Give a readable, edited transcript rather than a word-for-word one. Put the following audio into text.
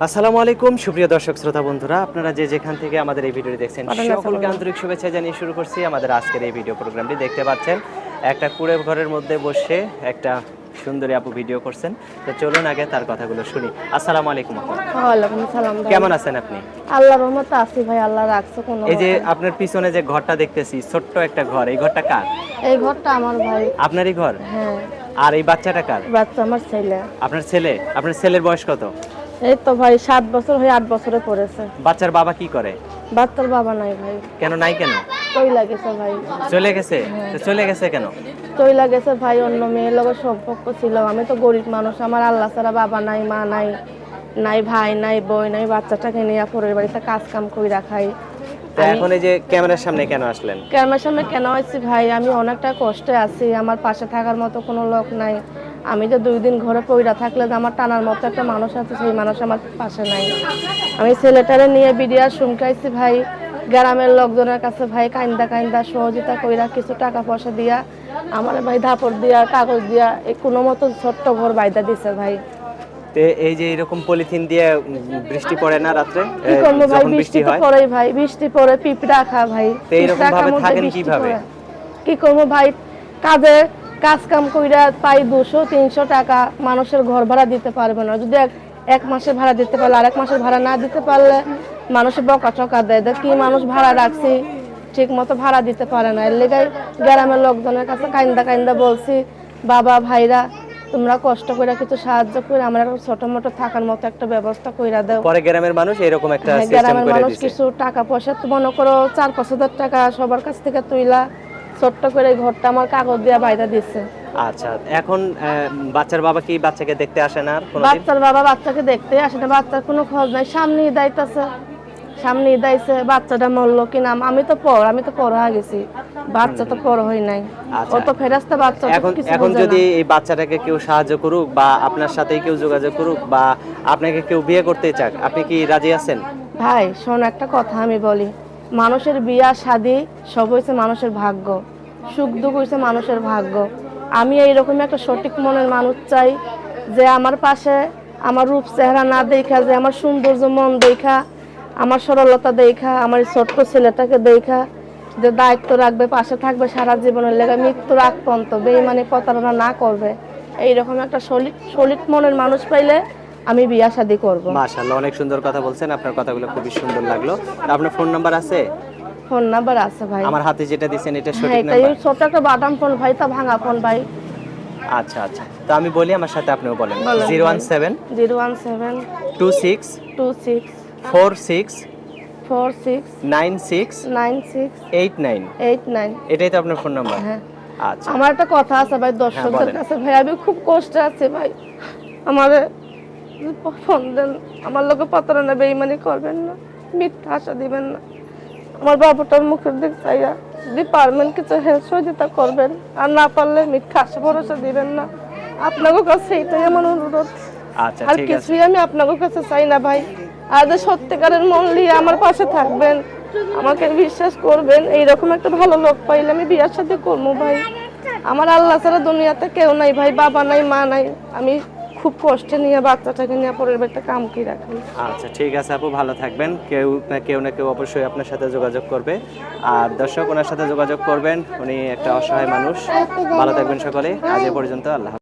আসসালামু আলাইকুম সুপ্রিয় দর্শক শ্রোতা বন্ধুরা, আপনারা যে যেখান থেকে আমাদের এই ভিডিওটি দেখছেন সকলকে আন্তরিক শুভেচ্ছা জানিয়ে শুরু করছি আমাদের আজকের এই ভিডিও প্রোগ্রামটি। দেখতে পাচ্ছেন একটা কুঁড়ে ঘরের মধ্যে বসে একটা সুন্দরী আপু ভিডিও করছেন। তো চলুন আগে তার কথাগুলো শুনি। আসসালামু আলাইকুম আপু। ওয়ালাইকুম সালাম ভাই। কেমন আছেন আপনি? আল্লাহর রহমতে আছি ভাই, আল্লাহ রাখছে কোনো এই যে মতে। আপনার পিছনে যে ঘরটা দেখতেছি, ছোট্ট একটা ঘর, এই ঘরটা কার? এই ঘরটা আমার ভাই। আপনারই ঘর? হ্যাঁ। আর এই বাচ্চাটা কার? বাচ্চা আমার ছেলে। আপনার ছেলে? আপনার ছেলের বয়স কত? এই তো ভাই 7 বছর হয়ে 8 বছরে পড়েছে। বাচ্চার বাবা কি করে? বাচ্চার বাবা নাই ভাই। কেন নাই কেন? তৈলা গেছে ভাই। চলে গেছে? তো চলে গেছে কেন? তৈলা গেছে ভাই, অন্য মেয়ের লগে সম্পর্ক ছিল। আমি তো গরিব মানুষ, আমার আল্লাহ ছাড়া বাবা নাই, মা নাই, নাই ভাই নাই বোন নাই। বাচ্চাটাকে নিয়ে পরের বাড়িতে কাজ কাম করে রাখাই। তো এখন এই যে ক্যামেরার সামনে কেন আসলেন? ক্যামেরার সামনে কেন আসছি ভাই, আমি অনেকটা কষ্টে আছি, আমার পাশে থাকার মতো কোনো লোক নাই। আমি যে 2 দিন ঘরে পইরা থাকলে যে আমার টানার মতো একটা মানুষ আছে, সেই মানুষ আমার পাশে নাই। আমি ছেলেটারে নিয়ে বিডিআর শুমকাইছি ভাই, গ্রামের লোকজনের কাছে ভাই কাইন্দা কাইন্দা সহযোগিতা কইরা কিছু টাকা পয়সা দিয়া আমার ভাই ধাপড় দিয়া কাগজ দিয়া এই কোনো মতো ছোট্ট ঘর বাইদা দিছে ভাই। তে এই যে এরকম পলিথিন দিয়ে বৃষ্টি পড়ে না রাত্রে? কি করবো ভাই, যখন বৃষ্টি তো হয় পড়েই ভাই, বৃষ্টি পড়ে পিঁপড়া খা ভাই। তো এরকম ভাবে থাকেন কিভাবে? কি করবো ভাই, কাজে কাজ কাম কইরা পাই 200-300 টাকা, মানুষের ঘর ভাড়া দিতে পারবে না। যদি এক মাসের ভাড়া দিতে পারলে, আরেক মাসের ভাড়া না দিতে পারলে মানুষের বকা চকা দেয়, কি মানুষ ভাড়া রাখছি ঠিক মতো ভাড়া দিতে পারে না। এর লেগে গ্রামের লোকজনের কাছে কাইন্দা কাইন্দা বলছি, বাবা ভাইরা তোমরা কষ্ট করে কিছু সাহায্য করে আমরা ছোট মোটো থাকার মতো একটা ব্যবস্থা কইরা দাও। পরে গ্রামের মানুষ এরকম একটা সিস্টেম গ্রামের করে মানুষ দিয়েছে। কিছু টাকা পয়সা তো মনে করো 4-5 হাজার টাকা সবার কাছ থেকে তুইলা ছোট্ট করে ঘরটা আমার কাগজ দিয়া বাইদা দিচ্ছে। আচ্ছা, এখন বাচ্চার বাবা কি বাচ্চাকে দেখতে আসে না আর কোনোদিন? বাচ্চার বাবা বাচ্চাকে দেখতে আসে না, বাচ্চার কোনো খোঁজ নাই। সামনে ঈদ আইতাছে, সামনে ঈদ আইছে, বাচ্চাটা মরলো কিনা, আমি তো পর হয়ে গেছি, বাচ্চা তো পর হই নাই। আচ্ছা, ও তো ফেরেশতা বাচ্চা, এখন যদি এই বাচ্চাটাকে কেউ সাহায্য করুক বা আপনার সাথেই কেউ যোগাযোগ করুক বা আপনাকে কেউ বিয়ে করতে চাক, আপনি কি রাজি আছেন? ভাই শোন, একটা কথা আমি বলি, মানুষের বিয়া শাদী সব হইছে মানুষের ভাগ্য, সুখ দুঃখ হইছে মানুষের ভাগ্য। আমি এইরকম একটা সঠিক মনের মানুষ চাই, যে আমার পাশে আমার রূপ চেহারা না দেখা, যে আমার সৌন্দর্য মন দেখা, আমার সরলতা দেখা, আমার ছোট্ট ছেলেটাকে দেখা যে দায়িত্ব রাখবে, পাশে থাকবে সারা জীবনের লেগে, মৃত্যুর আগ পর্যন্ত বেঈমানি প্রতারণা না করবে। এইরকম একটা সলিড মনের মানুষ পাইলে আমি বিয়া শাদী করব। মাশাআল্লাহ, অনেক সুন্দর কথা বলছেন, আপনার কথাগুলো খুবই সুন্দর লাগলো। আপনার ফোন নাম্বার আছে? ফোন নাম্বার আছে ভাই। আমার হাতে যেটা দিবেন এটা হ্যাঁ, সঠিক এটাই নাম্বার? ছোট একটা বাটাম ফোন ভাই, তা ভাঙা ফোন ভাই। আচ্ছা আচ্ছা, তো আমি বলি, আমার সাথে আপনিও বলেন। বলেন 017 017 26 26 46 46 96 96 89। 89। এটাই তো আপনার ফোন নাম্বার? হ্যাঁ। আচ্ছা, আমার একটা কথা আছে ভাই দর্শকদের বলেন। কাছে, ভাই আমি খুব কষ্টে আছি ভাই, আমার ফোন দেন, আমার লোকে প্রতারণা বেঈমানি করবেন না, মিথ্যা আশা দিবেন না। আমার বাবুটার মুখের দিক চাইয়া যদি পারবেন কিছু হেল্প সহযোগিতা করবেন, আর না পারলে মিথ্যা আশা ভরসা দিবেন না। আপনাদের কাছে এটাই আমার অনুরোধ। আচ্ছা, আর ঠিক আছে। কিছুই আমি আপনাদের কাছে চাই না ভাই। আর যে সত্যিকারের মন নিয়ে আমার পাশে থাকবেন, আমাকে বিশ্বাস করবেন, এইরকম একটা ভালো লোক পাইলে আমি বিয়ার সাথে করবো ভাই। আমার আল্লাহ ছাড়া দুনিয়াতে কেউ নাই ভাই, বাবা নাই, মা নাই। আমি খুব কষ্টে নিয়ে বাচ্চাটাকে নিয়ে পরের বাড়িতে কাম কি রাখি। আচ্ছা, ঠিক আছে আপু, ভালো থাকবেন। কেউ না কেউ অবশ্যই আপনার সাথে যোগাযোগ করবে। আর দর্শক ওনার সাথে যোগাযোগ করবেন, উনি একটা অসহায় মানুষ। ভালো থাকবেন সকলে। আজ এ পর্যন্ত, আল্লাহ।